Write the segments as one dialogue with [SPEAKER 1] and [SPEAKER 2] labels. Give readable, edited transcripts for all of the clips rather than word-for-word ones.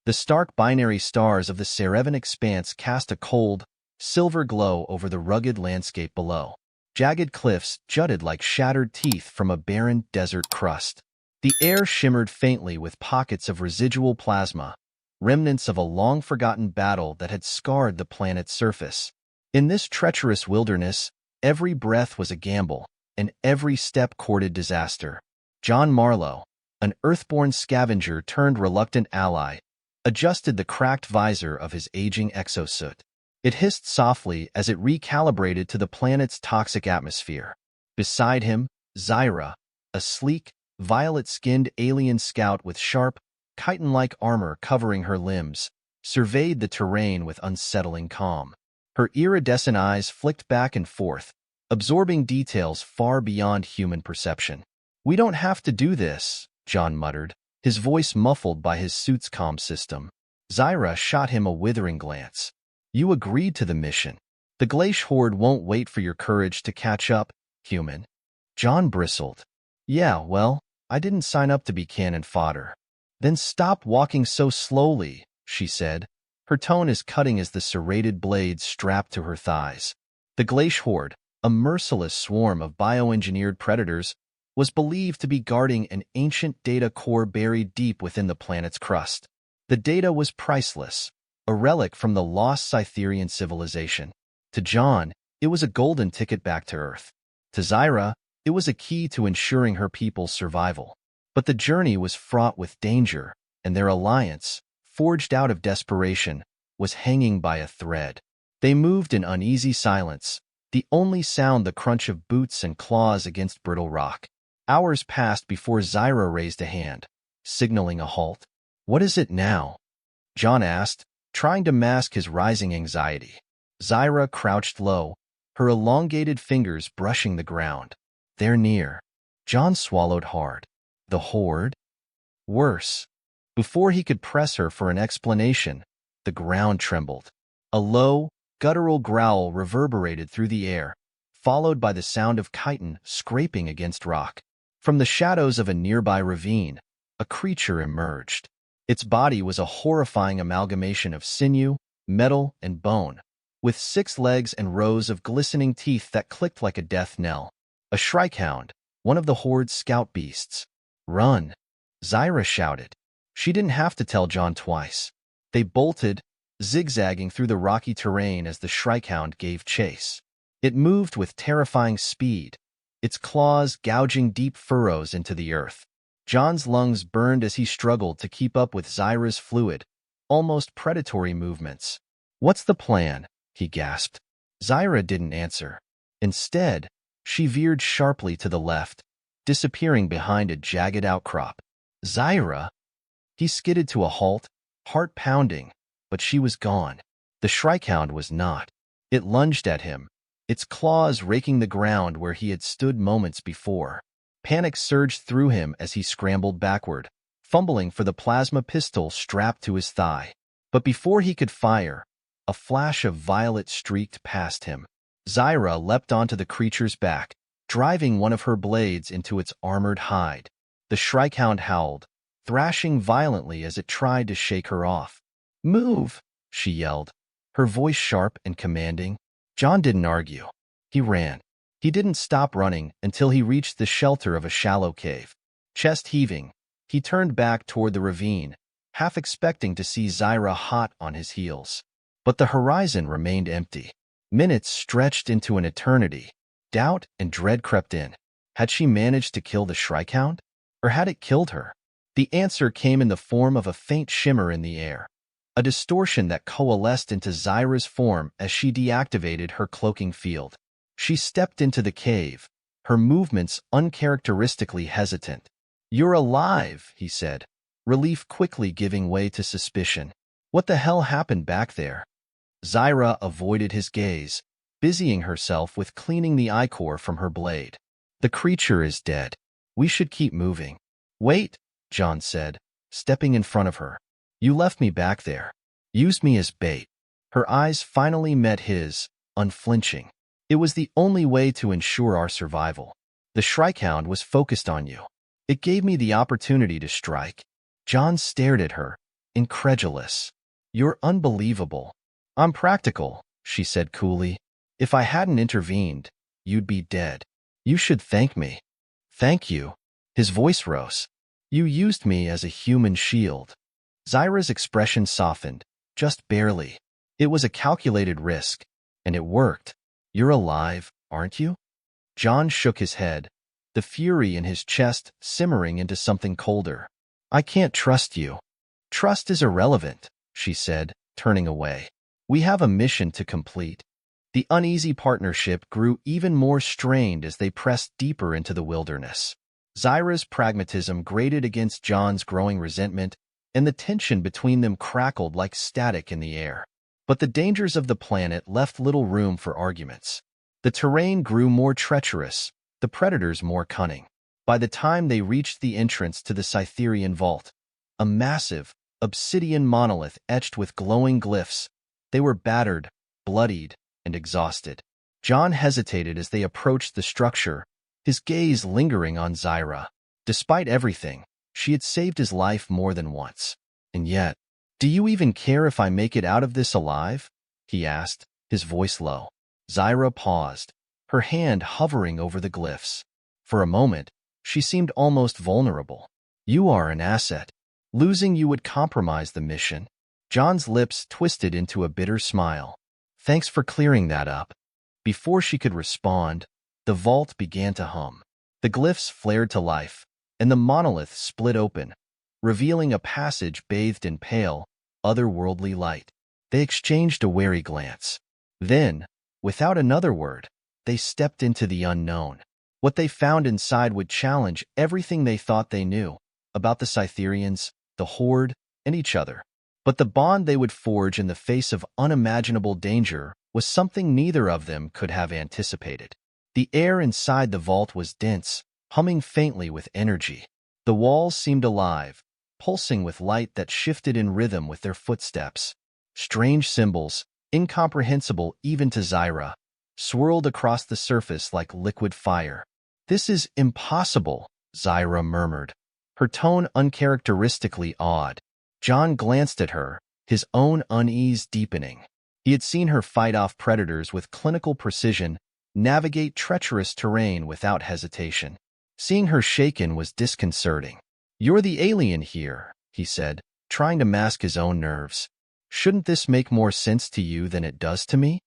[SPEAKER 1] The stark binary stars of the Cerevan expanse cast a cold, silver glow over the rugged landscape below. Jagged cliffs jutted like shattered teeth from a barren desert crust. The air shimmered faintly with pockets of residual plasma, remnants of a long-forgotten battle that had scarred the planet's surface. In this treacherous wilderness, every breath was a gamble, and every step courted disaster. John Marlowe, an Earthborn scavenger turned reluctant ally, adjusted the cracked visor of his aging exosuit. It hissed softly as it recalibrated to the planet's toxic atmosphere. Beside him, Zeira, a sleek, violet-skinned alien scout with sharp, chitin-like armor covering her limbs, surveyed the terrain with unsettling calm. Her iridescent eyes flicked back and forth, absorbing details far beyond human perception. "We don't have to do this," John muttered, his voice muffled by his suit's comm system. Zeira shot him a withering glance. "You agreed to the mission. The Glacier Horde won't wait for your courage to catch up, human." John bristled. "Yeah, well, I didn't sign up to be cannon fodder." "Then stop walking so slowly," she said, her tone as cutting as the serrated blades strapped to her thighs. The Glacier Horde, a merciless swarm of bioengineered predators, was believed to be guarding an ancient data core buried deep within the planet's crust. The data was priceless, a relic from the lost Cytherian civilization. To John, it was a golden ticket back to Earth. To Zeira, it was a key to ensuring her people's survival. But the journey was fraught with danger, and their alliance, forged out of desperation, was hanging by a thread. They moved in uneasy silence, the only sound the crunch of boots and claws against brittle rock. Hours passed before Zeira raised a hand, signaling a halt. "What is it now?" John asked, trying to mask his rising anxiety. Zeira crouched low, her elongated fingers brushing the ground. "They're near." John swallowed hard. The Horde? Worse. Before he could press her for an explanation, the ground trembled. A low, guttural growl reverberated through the air, followed by the sound of chitin scraping against rock. From the shadows of a nearby ravine, a creature emerged. Its body was a horrifying amalgamation of sinew, metal, and bone, with 6 legs and rows of glistening teeth that clicked like a death knell. A shrikehound, one of the Horde's scout beasts. "Run!" Zeira shouted. She didn't have to tell John twice. They bolted, zigzagging through the rocky terrain as the shrikehound gave chase. It moved with terrifying speed, its claws gouging deep furrows into the earth. John's lungs burned as he struggled to keep up with Zeira's fluid, almost predatory movements. "What's the plan?" he gasped. Zeira didn't answer. Instead, she veered sharply to the left, disappearing behind a jagged outcrop. "Zeira!" He skidded to a halt, heart pounding, but she was gone. The shrikehound was not. It lunged at him, its claws raking the ground where he had stood moments before. Panic surged through him as he scrambled backward, fumbling for the plasma pistol strapped to his thigh. But before he could fire, a flash of violet streaked past him. Zeira leapt onto the creature's back, driving one of her blades into its armored hide. The shrikehound howled, thrashing violently as it tried to shake her off. "Move!" she yelled, her voice sharp and commanding. John didn't argue. He ran. He didn't stop running until he reached the shelter of a shallow cave. Chest heaving, he turned back toward the ravine, half expecting to see Zeira hot on his heels. But the horizon remained empty. Minutes stretched into an eternity. Doubt and dread crept in. Had she managed to kill the shrikehound? Or had it killed her? The answer came in the form of a faint shimmer in the air, a distortion that coalesced into Zeira's form as she deactivated her cloaking field. She stepped into the cave, her movements uncharacteristically hesitant. "You're alive," he said, relief quickly giving way to suspicion. "What the hell happened back there?" Zeira avoided his gaze, busying herself with cleaning the ichor from her blade. "The creature is dead. We should keep moving." "Wait," John said, stepping in front of her. "You left me back there. Used me as bait." Her eyes finally met his, unflinching. "It was the only way to ensure our survival. The shrikehound was focused on you. It gave me the opportunity to strike." John stared at her, incredulous. "You're unbelievable." "I'm practical," she said coolly. "If I hadn't intervened, you'd be dead. You should thank me." "Thank you." His voice rose. "You used me as a human shield." Zeira's expression softened, just barely. It was a calculated risk, and it worked. "You're alive, aren't you?" John shook his head, the fury in his chest simmering into something colder. "I can't trust you." "Trust is irrelevant," she said, turning away. "We have a mission to complete." The uneasy partnership grew even more strained as they pressed deeper into the wilderness. Zeira's pragmatism grated against John's growing resentment, and the tension between them crackled like static in the air. But the dangers of the planet left little room for arguments. The terrain grew more treacherous, the predators more cunning. By the time they reached the entrance to the Cytherian vault, a massive, obsidian monolith etched with glowing glyphs, they were battered, bloodied, and exhausted. John hesitated as they approached the structure, his gaze lingering on Zeira. Despite everything, she had saved his life more than once. And yet, "Do you even care if I make it out of this alive?" he asked, his voice low. Zeira paused, her hand hovering over the glyphs. For a moment, she seemed almost vulnerable. "You are an asset. Losing you would compromise the mission." John's lips twisted into a bitter smile. "Thanks for clearing that up." Before she could respond, the vault began to hum. The glyphs flared to life, and the monolith split open, revealing a passage bathed in pale, otherworldly light. They exchanged a wary glance. Then, without another word, they stepped into the unknown. What they found inside would challenge everything they thought they knew about the Cytherians, the Horde, and each other. But the bond they would forge in the face of unimaginable danger was something neither of them could have anticipated. The air inside the vault was dense, humming faintly with energy. The walls seemed alive, pulsing with light that shifted in rhythm with their footsteps. Strange symbols, incomprehensible even to Zeira, swirled across the surface like liquid fire. "This is impossible," Zeira murmured, her tone uncharacteristically awed. John glanced at her, his own unease deepening. He had seen her fight off predators with clinical precision, navigate treacherous terrain without hesitation. Seeing her shaken was disconcerting. "You're the alien here," he said, trying to mask his own nerves. "Shouldn't this make more sense to you than it does to me?"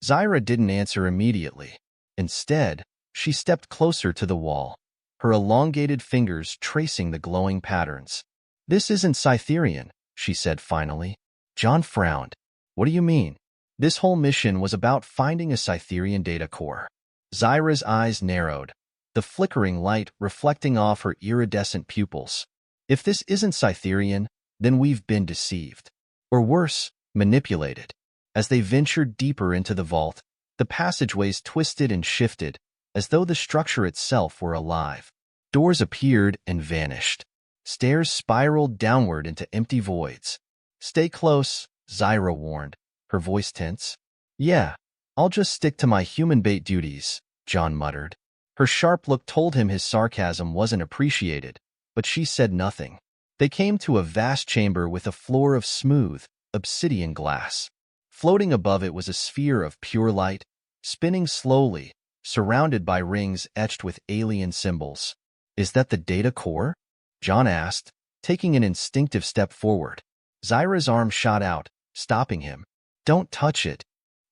[SPEAKER 1] Zeira didn't answer immediately. Instead, she stepped closer to the wall, her elongated fingers tracing the glowing patterns. "This isn't Cytherian," she said finally. John frowned. "What do you mean?" "This whole mission was about finding a Cytherian data core." Zeira's eyes narrowed, the flickering light reflecting off her iridescent pupils. "If this isn't Cytherian, then we've been deceived. Or worse, manipulated." As they ventured deeper into the vault, the passageways twisted and shifted, as though the structure itself were alive. Doors appeared and vanished. Stairs spiraled downward into empty voids. "Stay close," Zeira warned, her voice tense. "Yeah, I'll just stick to my human bait duties," John muttered. Her sharp look told him his sarcasm wasn't appreciated, but she said nothing. They came to a vast chamber with a floor of smooth, obsidian glass. Floating above it was a sphere of pure light, spinning slowly, surrounded by rings etched with alien symbols. "Is that the data core?" John asked, taking an instinctive step forward. Zeira's arm shot out, stopping him. "Don't touch it."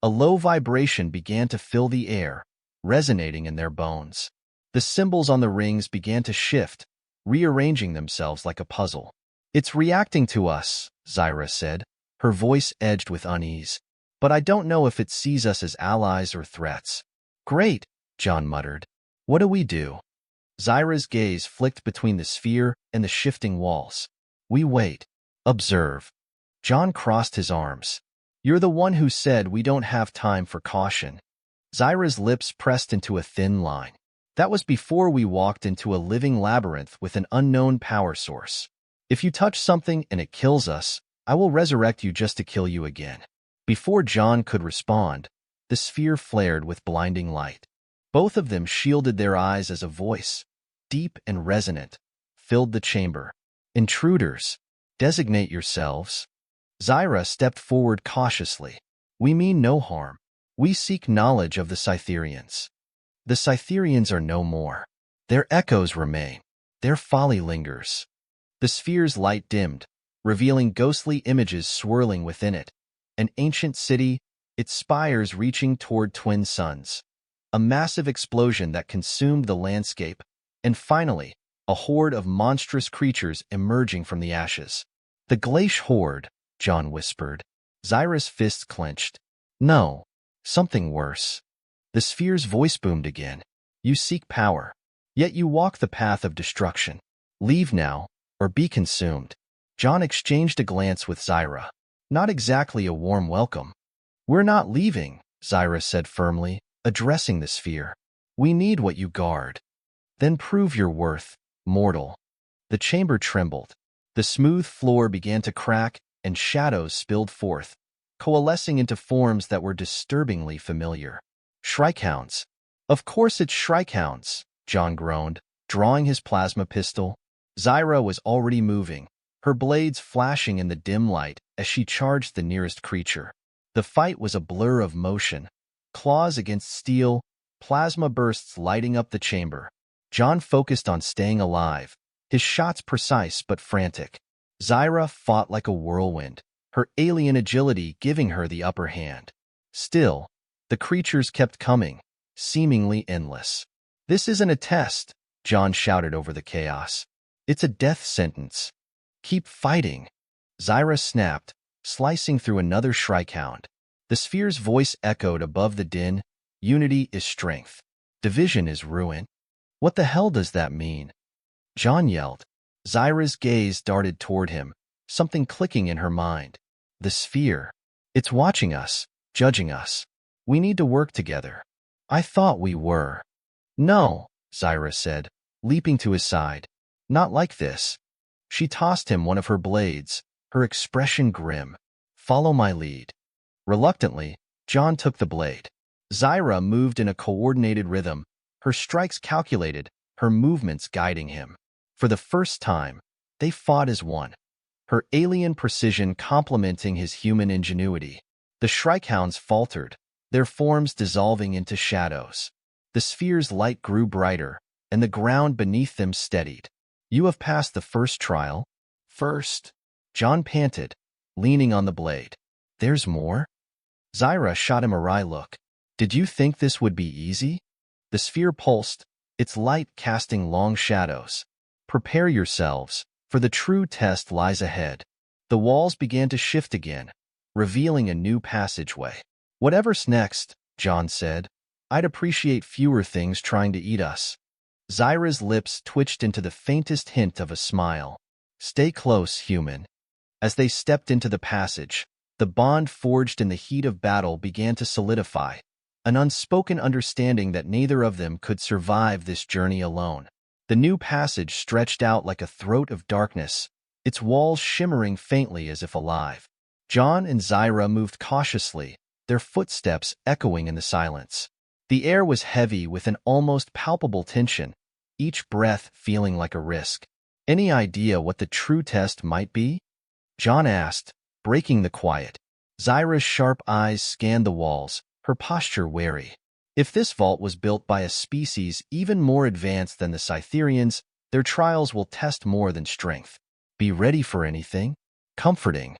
[SPEAKER 1] A low vibration began to fill the air, resonating in their bones. The symbols on the rings began to shift, rearranging themselves like a puzzle. "It's reacting to us," Zeira said, her voice edged with unease. "But I don't know if it sees us as allies or threats." "Great," John muttered. "What do we do?" Zeira's gaze flicked between the sphere and the shifting walls. "We wait. Observe." John crossed his arms. "You're the one who said we don't have time for caution." Zeira's lips pressed into a thin line. "That was before we walked into a living labyrinth with an unknown power source. If you touch something and it kills us, I will resurrect you just to kill you again." Before John could respond, the sphere flared with blinding light. Both of them shielded their eyes as a voice, deep and resonant, filled the chamber. "Intruders." Designate yourselves. Zeira stepped forward cautiously. We mean no harm. We seek knowledge of the Cytherians. The Cytherians are no more. Their echoes remain. Their folly lingers. The sphere's light dimmed, revealing ghostly images swirling within it. An ancient city, its spires reaching toward twin suns. A massive explosion that consumed the landscape. And finally, a horde of monstrous creatures emerging from the ashes. The Glacial Horde, John whispered. Zeira's fists clenched. No, something worse. The sphere's voice boomed again. You seek power, yet you walk the path of destruction. Leave now, or be consumed. John exchanged a glance with Zeira. Not exactly a warm welcome. We're not leaving, Zeira said firmly, addressing the sphere. We need what you guard. Then prove your worth, mortal. The chamber trembled. The smooth floor began to crack, and shadows spilled forth, coalescing into forms that were disturbingly familiar. Shrikehounds. Of course it's Shrikehounds, John groaned, drawing his plasma pistol. Zeira was already moving, her blades flashing in the dim light as she charged the nearest creature. The fight was a blur of motion. Claws against steel, plasma bursts lighting up the chamber. John focused on staying alive, his shots precise but frantic. Zeira fought like a whirlwind, her alien agility giving her the upper hand. Still, the creatures kept coming, seemingly endless. This isn't a test, John shouted over the chaos. It's a death sentence. Keep fighting. Zeira snapped, slicing through another Shrikehound. The sphere's voice echoed above the din. Unity is strength. Division is ruin. What the hell does that mean? John yelled. Zeira's gaze darted toward him, something clicking in her mind. The sphere. It's watching us, judging us. We need to work together. I thought we were. No, Zeira said, leaping to his side. Not like this. She tossed him one of her blades, her expression grim. Follow my lead. Reluctantly, John took the blade. Zeira moved in a coordinated rhythm, her strikes calculated, her movements guiding him. For the first time, they fought as one, her alien precision complementing his human ingenuity. The Shrikehounds faltered, their forms dissolving into shadows. The sphere's light grew brighter, and the ground beneath them steadied. You have passed the first trial. First, John panted, leaning on the blade. There's more? Zeira shot him a wry look. Did you think this would be easy? The sphere pulsed, its light casting long shadows. Prepare yourselves, for the true test lies ahead. The walls began to shift again, revealing a new passageway. Whatever's next, John said, I'd appreciate fewer things trying to eat us. Zeira's lips twitched into the faintest hint of a smile. Stay close, human. As they stepped into the passage, the bond forged in the heat of battle began to solidify, an unspoken understanding that neither of them could survive this journey alone. The new passage stretched out like a throat of darkness, its walls shimmering faintly as if alive. John and Zeira moved cautiously, their footsteps echoing in the silence. The air was heavy with an almost palpable tension, each breath feeling like a risk. Any idea what the true test might be? John asked, breaking the quiet. Zeira's sharp eyes scanned the walls, her posture wary. If this vault was built by a species even more advanced than the Cytherians, their trials will test more than strength. Be ready for anything? Comforting.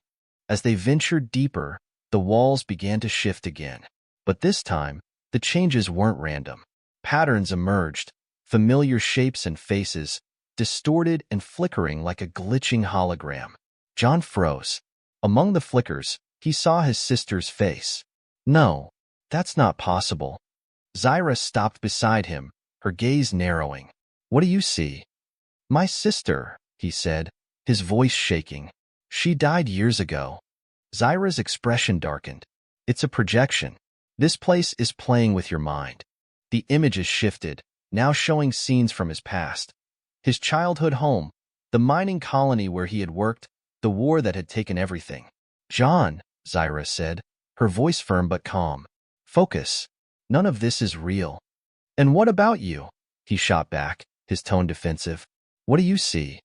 [SPEAKER 1] As they ventured deeper, the walls began to shift again. But this time, the changes weren't random. Patterns emerged, familiar shapes and faces, distorted and flickering like a glitching hologram. John froze. Among the flickers, he saw his sister's face. No, that's not possible. Zeira stopped beside him, her gaze narrowing. What do you see? My sister, he said, his voice shaking. She died years ago. Zeira's expression darkened. It's a projection. This place is playing with your mind. The images shifted, now showing scenes from his past. His childhood home, the mining colony where he had worked, the war that had taken everything. John, Zeira said, her voice firm but calm. Focus. None of this is real. And what about you? He shot back, his tone defensive. What do you see?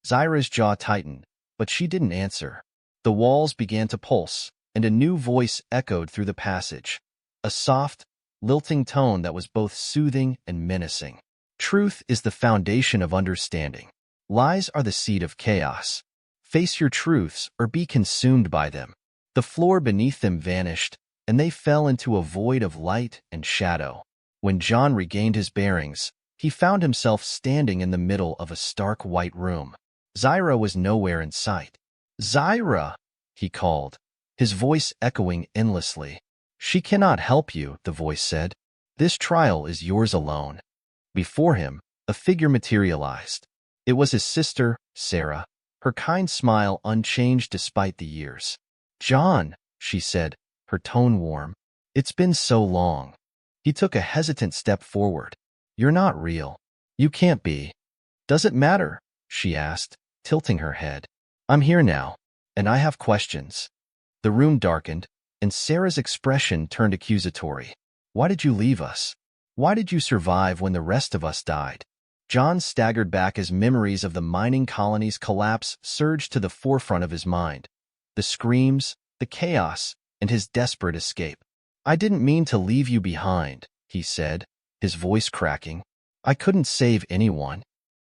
[SPEAKER 1] Zeira's jaw tightened, but she didn't answer. The walls began to pulse, and a new voice echoed through the passage, a soft, lilting tone that was both soothing and menacing. Truth is the foundation of understanding. Lies are the seed of chaos. Face your truths or be consumed by them. The floor beneath them vanished, and they fell into a void of light and shadow. When John regained his bearings, he found himself standing in the middle of a stark white room. Zeira was nowhere in sight. "Zeira!" he called, his voice echoing endlessly. "She cannot help you," the voice said. "This trial is yours alone." Before him, a figure materialized. It was his sister, Sarah, her kind smile unchanged despite the years. "John," she said, her tone warm. "It's been so long." He took a hesitant step forward. "You're not real. You can't be." "Does it matter?" she asked, tilting her head. "I'm here now, and I have questions." The room darkened, and Sarah's expression turned accusatory. "Why did you leave us? Why did you survive when the rest of us died?" John staggered back as memories of the mining colony's collapse surged to the forefront of his mind. The screams, the chaos, and his desperate escape. "I didn't mean to leave you behind," he said, his voice cracking. "I couldn't save anyone."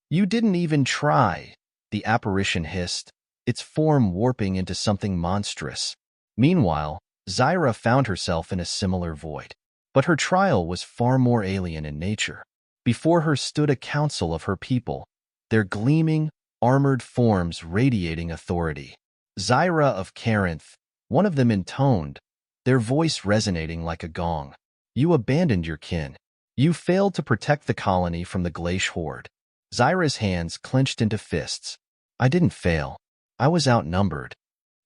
[SPEAKER 1] "You didn't even try," the apparition hissed, its form warping into something monstrous. Meanwhile, Zeira found herself in a similar void. But her trial was far more alien in nature. Before her stood a council of her people, their gleaming, armored forms radiating authority. Zeira of Carinth, one of them intoned, their voice resonating like a gong. "You abandoned your kin. You failed to protect the colony from the Glacial Horde." Zeira's hands clenched into fists. "I didn't fail. I was outnumbered."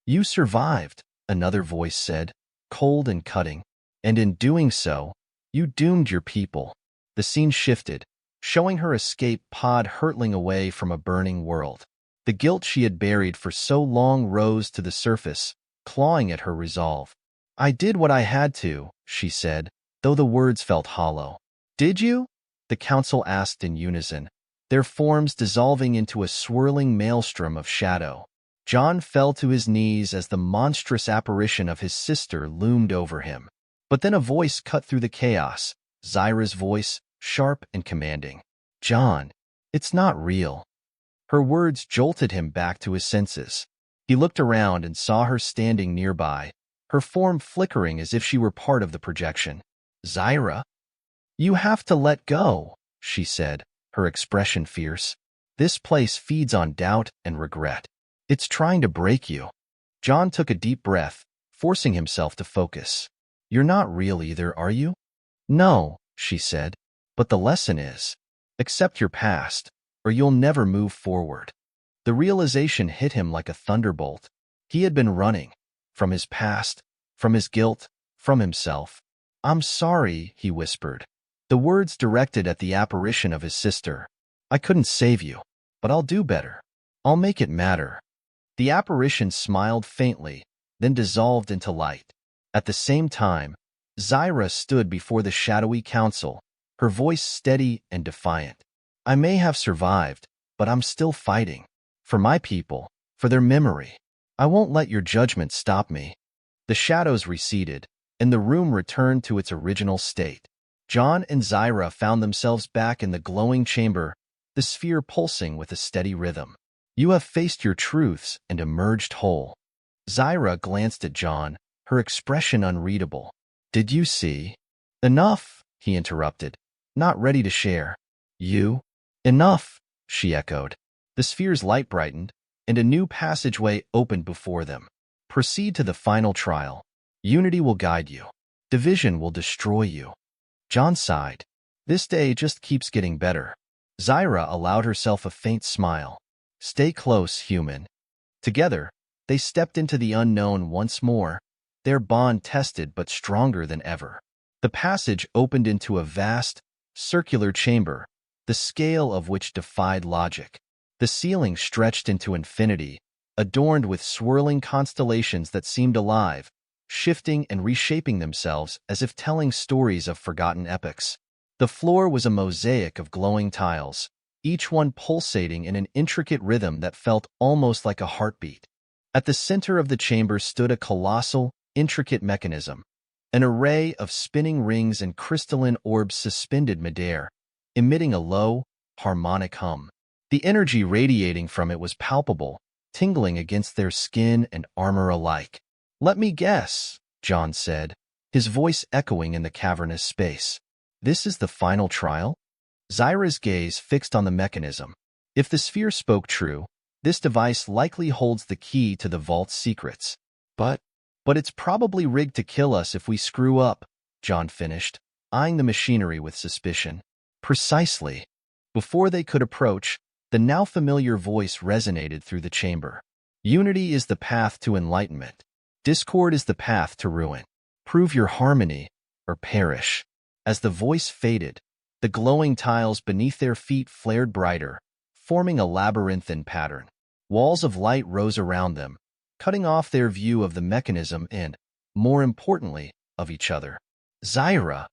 [SPEAKER 1] "You survived," another voice said, cold and cutting. "And in doing so, you doomed your people." The scene shifted, showing her escape pod hurtling away from a burning world. The guilt she had buried for so long rose to the surface, clawing at her resolve. "I did what I had to," she said, though the words felt hollow. "Did you?" the council asked in unison, their forms dissolving into a swirling maelstrom of shadow. John fell to his knees as the monstrous apparition of his sister loomed over him. But then a voice cut through the chaos, Zeira's voice, sharp and commanding. "John, it's not real." Her words jolted him back to his senses. He looked around and saw her standing nearby, her form flickering as if she were part of the projection. "Zeira, you have to let go," she said, her expression fierce. "This place feeds on doubt and regret. It's trying to break you." John took a deep breath, forcing himself to focus. "You're not real either, are you?" "No," she said, "but the lesson is, accept your past, or you'll never move forward." The realization hit him like a thunderbolt. He had been running, from his past, from his guilt, from himself. "I'm sorry," he whispered, the words directed at the apparition of his sister. "I couldn't save you, but I'll do better. I'll make it matter." The apparition smiled faintly, then dissolved into light. At the same time, Zeira stood before the shadowy council, her voice steady and defiant. "I may have survived, but I'm still fighting. For my people, for their memory. I won't let your judgment stop me." The shadows receded, and the room returned to its original state. John and Zeira found themselves back in the glowing chamber, the sphere pulsing with a steady rhythm. "You have faced your truths and emerged whole." Zeira glanced at John, her expression unreadable. "Did you see?" "Enough," he interrupted, not ready to share. "You?" "Enough," she echoed. The sphere's light brightened, and a new passageway opened before them. "Proceed to the final trial. Unity will guide you. Division will destroy you." John sighed. This day just keeps getting better. Zeira allowed herself a faint smile. "Stay close, human." Together, they stepped into the unknown once more, their bond tested but stronger than ever. The passage opened into a vast, circular chamber, the scale of which defied logic. The ceiling stretched into infinity, adorned with swirling constellations that seemed alive, shifting and reshaping themselves as if telling stories of forgotten epochs. The floor was a mosaic of glowing tiles, each one pulsating in an intricate rhythm that felt almost like a heartbeat. At the center of the chamber stood a colossal, intricate mechanism, an array of spinning rings and crystalline orbs suspended midair, emitting a low, harmonic hum. The energy radiating from it was palpable, tingling against their skin and armor alike. "Let me guess," John said, his voice echoing in the cavernous space. "This is the final trial?" Zeira's gaze fixed on the mechanism. If the sphere spoke true, this device likely holds the key to the vault's secrets. But it's probably rigged to kill us if we screw up, John finished, eyeing the machinery with suspicion. Precisely. Before they could approach, the now familiar voice resonated through the chamber. Unity is the path to enlightenment. Discord is the path to ruin. Prove your harmony, or perish. As the voice faded, the glowing tiles beneath their feet flared brighter, forming a labyrinthine pattern. Walls of light rose around them, cutting off their view of the mechanism and, more importantly, of each other. "Zeira!"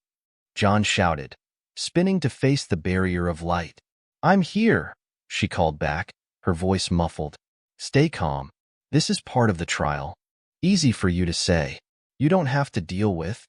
[SPEAKER 1] John shouted, spinning to face the barrier of light. "I'm here," she called back, her voice muffled. "Stay calm. This is part of the trial. Easy for you to say. You don't have to deal with."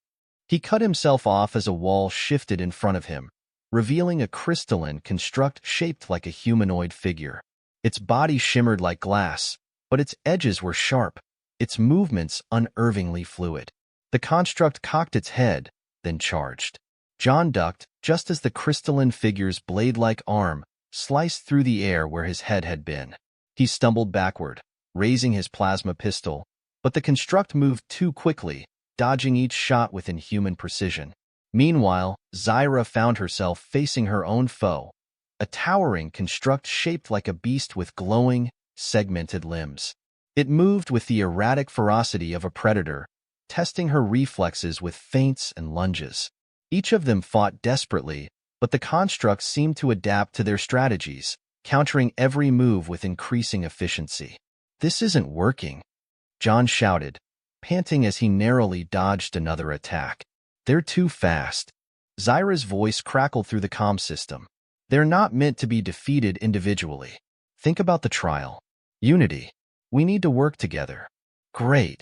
[SPEAKER 1] He cut himself off as a wall shifted in front of him, revealing a crystalline construct shaped like a humanoid figure. Its body shimmered like glass, but its edges were sharp, its movements unnervingly fluid. The construct cocked its head, then charged. John ducked just as the crystalline figure's blade-like arm sliced through the air where his head had been. He stumbled backward, raising his plasma pistol, but the construct moved too quickly, dodging each shot with inhuman precision. Meanwhile, Zeira found herself facing her own foe, a towering construct shaped like a beast with glowing, segmented limbs. It moved with the erratic ferocity of a predator, testing her reflexes with feints and lunges. Each of them fought desperately, but the constructs seemed to adapt to their strategies, countering every move with increasing efficiency. "This isn't working," John shouted, panting as he narrowly dodged another attack. "They're too fast." Zeira's voice crackled through the comm system. "They're not meant to be defeated individually. Think about the trial. Unity. We need to work together." "Great,"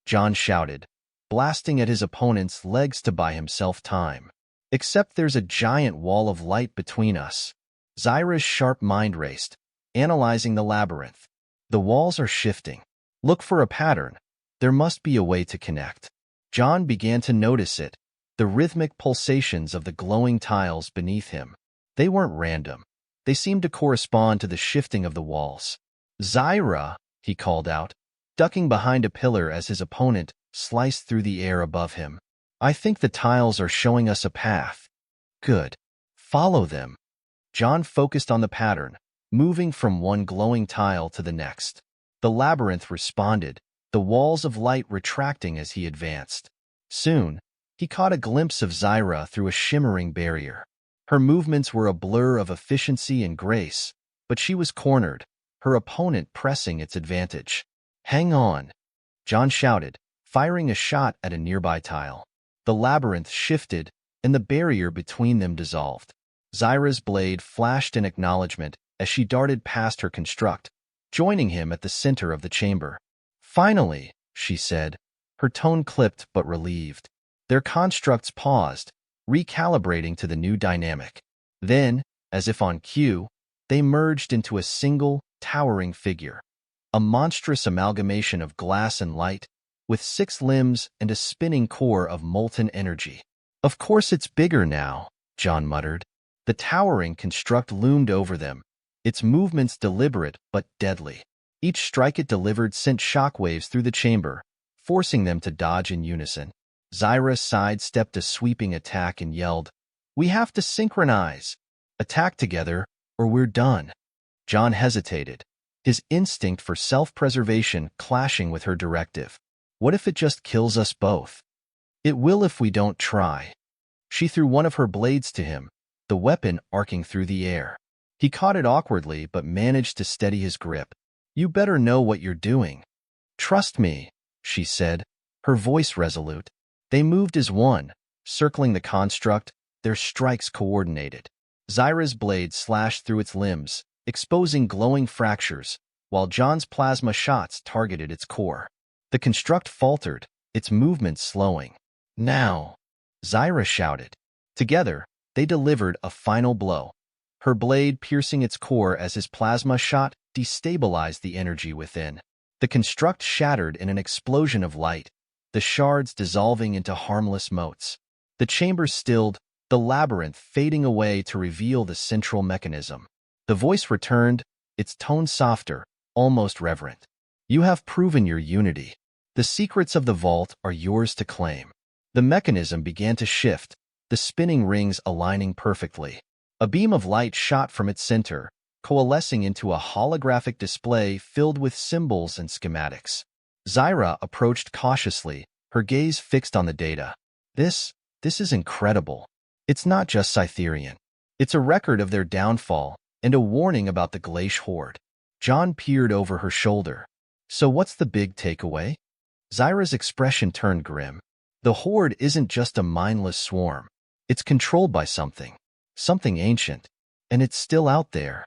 [SPEAKER 1] John shouted, blasting at his opponent's legs to buy himself time. "Except there's a giant wall of light between us." Zeira's sharp mind raced, analyzing the labyrinth. "The walls are shifting. Look for a pattern. There must be a way to connect." John began to notice it, the rhythmic pulsations of the glowing tiles beneath him. They weren't random. They seemed to correspond to the shifting of the walls. "Zeira!" he called out, ducking behind a pillar as his opponent sliced through the air above him. "I think the tiles are showing us a path." "Good. Follow them." John focused on the pattern, moving from one glowing tile to the next. The labyrinth responded, the walls of light retracting as he advanced. Soon, he caught a glimpse of Zeira through a shimmering barrier. Her movements were a blur of efficiency and grace, but she was cornered, her opponent pressing its advantage. "Hang on," John shouted, firing a shot at a nearby tile. The labyrinth shifted, and the barrier between them dissolved. Zeira's blade flashed in acknowledgement as she darted past her construct, joining him at the center of the chamber. "Finally," she said, her tone clipped but relieved. Their constructs paused, recalibrating to the new dynamic. Then, as if on cue, they merged into a single, towering figure. A monstrous amalgamation of glass and light, with 6 limbs and a spinning core of molten energy. "Of course it's bigger now," John muttered. The towering construct loomed over them, its movements deliberate but deadly. Each strike it delivered sent shockwaves through the chamber, forcing them to dodge in unison. Zeira sidestepped a sweeping attack and yelled, "We have to synchronize! Attack together, or we're done." John hesitated, his instinct for self-preservation clashing with her directive. "What if it just kills us both?" "It will if we don't try." She threw one of her blades to him, the weapon arcing through the air. He caught it awkwardly but managed to steady his grip. "You better know what you're doing." "Trust me," she said, her voice resolute. They moved as one, circling the construct, their strikes coordinated. Zeira's blade slashed through its limbs, exposing glowing fractures, while John's plasma shots targeted its core. The construct faltered, its movements slowing. Now, Zeira shouted. Together, they delivered a final blow, her blade piercing its core as his plasma shot destabilized the energy within. The construct shattered in an explosion of light, the shards dissolving into harmless motes. The chamber stilled, the labyrinth fading away to reveal the central mechanism. The voice returned, its tone softer, almost reverent. You have proven your unity. The secrets of the vault are yours to claim. The mechanism began to shift, the spinning rings aligning perfectly. A beam of light shot from its center, coalescing into a holographic display filled with symbols and schematics. Zeira approached cautiously, her gaze fixed on the data. This is incredible. It's not just Cytherian. It's a record of their downfall and a warning about the Glacial Horde. John peered over her shoulder. So what's the big takeaway? Zeira's expression turned grim. The Horde isn't just a mindless swarm. It's controlled by something ancient, and it's still out there.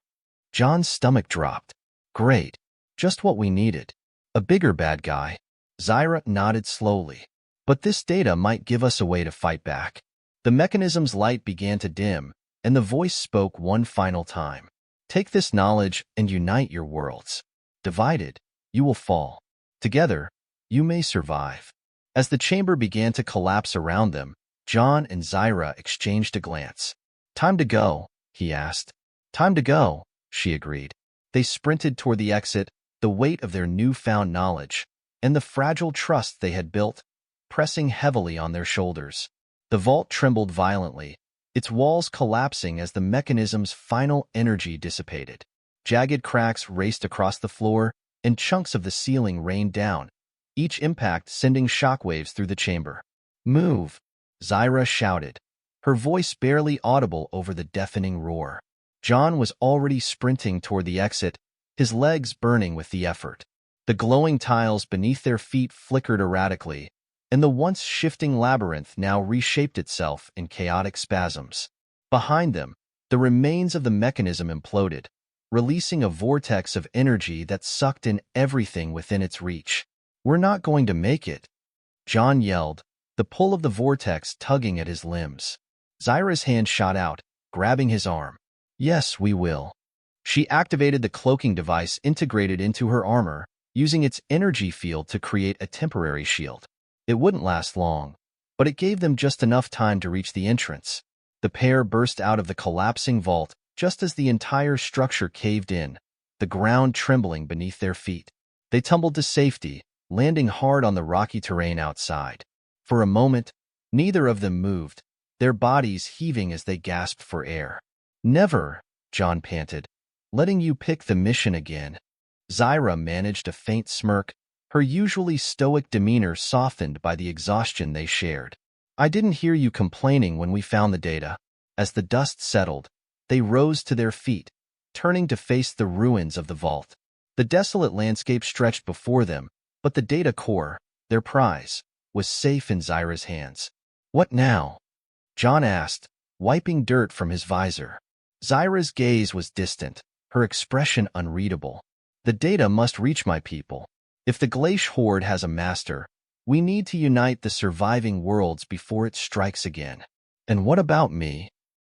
[SPEAKER 1] John's stomach dropped. Great. Just what we needed. A bigger bad guy. Zeira nodded slowly. But this data might give us a way to fight back. The mechanism's light began to dim, and the voice spoke one final time. Take this knowledge and unite your worlds. Divided, you will fall. Together, you may survive. As the chamber began to collapse around them, John and Zeira exchanged a glance. Time to go, he asked. Time to go, she agreed. They sprinted toward the exit, the weight of their newfound knowledge, and the fragile trust they had built, pressing heavily on their shoulders. The vault trembled violently, its walls collapsing as the mechanism's final energy dissipated. Jagged cracks raced across the floor, and chunks of the ceiling rained down, each impact sending shockwaves through the chamber. Move, Zeira shouted, her voice barely audible over the deafening roar. John was already sprinting toward the exit, his legs burning with the effort. The glowing tiles beneath their feet flickered erratically, and the once shifting labyrinth now reshaped itself in chaotic spasms. Behind them, the remains of the mechanism imploded, releasing a vortex of energy that sucked in everything within its reach. We're not going to make it, John yelled, the pull of the vortex tugging at his limbs. Zeira's hand shot out, grabbing his arm. Yes, we will. She activated the cloaking device integrated into her armor, using its energy field to create a temporary shield. It wouldn't last long, but it gave them just enough time to reach the entrance. The pair burst out of the collapsing vault just as the entire structure caved in, the ground trembling beneath their feet. They tumbled to safety, landing hard on the rocky terrain outside. For a moment, neither of them moved, their bodies heaving as they gasped for air. Never, John panted, letting you pick the mission again. Zeira managed a faint smirk, her usually stoic demeanor softened by the exhaustion they shared. I didn't hear you complaining when we found the data. As the dust settled, they rose to their feet, turning to face the ruins of the vault. The desolate landscape stretched before them, but the data core, their prize, was safe in Zeira's hands. What now? John asked, wiping dirt from his visor. Zeira's gaze was distant, her expression unreadable. The data must reach my people. If the Glacial Horde has a master, we need to unite the surviving worlds before it strikes again. And what about me?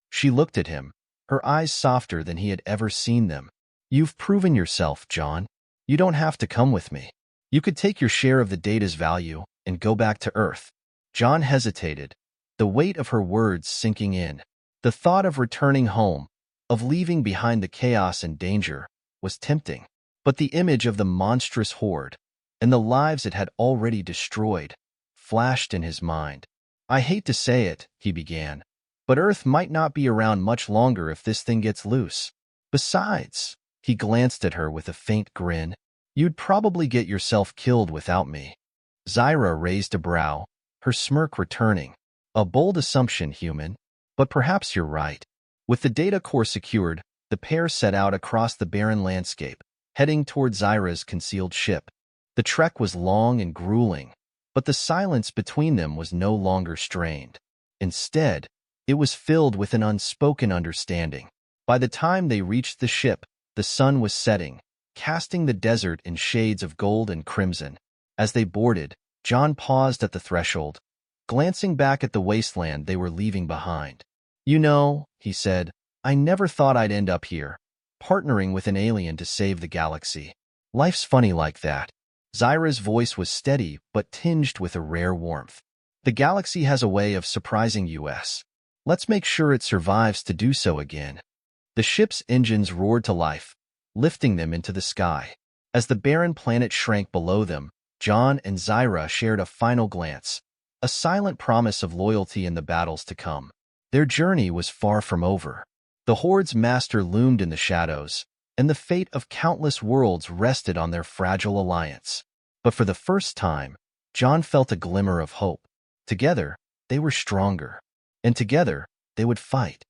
[SPEAKER 1] She looked at him, her eyes softer than he had ever seen them. You've proven yourself, John. You don't have to come with me. You could take your share of the data's value and go back to Earth. John hesitated, the weight of her words sinking in. The thought of returning home, of leaving behind the chaos and danger, was tempting. But the image of the monstrous horde, and the lives it had already destroyed, flashed in his mind. I hate to say it, he began, but Earth might not be around much longer if this thing gets loose. Besides, he glanced at her with a faint grin, you'd probably get yourself killed without me. Zeira raised a brow, her smirk returning. A bold assumption, human, but perhaps you're right. With the data core secured, the pair set out across the barren landscape, heading toward Zeira's concealed ship. The trek was long and grueling, but the silence between them was no longer strained. Instead, It was filled with an unspoken understanding. By the time they reached the ship, the sun was setting, casting the desert in shades of gold and crimson. As they boarded, John paused at the threshold, glancing back at the wasteland they were leaving behind. "You know," he said, "I never thought I'd end up here, partnering with an alien to save the galaxy. Life's funny like that." Zeira's voice was steady but tinged with a rare warmth. "The galaxy has a way of surprising us. Let's make sure it survives to do so again." The ship's engines roared to life, lifting them into the sky. As the barren planet shrank below them, John and Zeira shared a final glance, a silent promise of loyalty in the battles to come. Their journey was far from over. The Horde's master loomed in the shadows, and the fate of countless worlds rested on their fragile alliance. But for the first time, John felt a glimmer of hope. Together, they were stronger. And together, they would fight.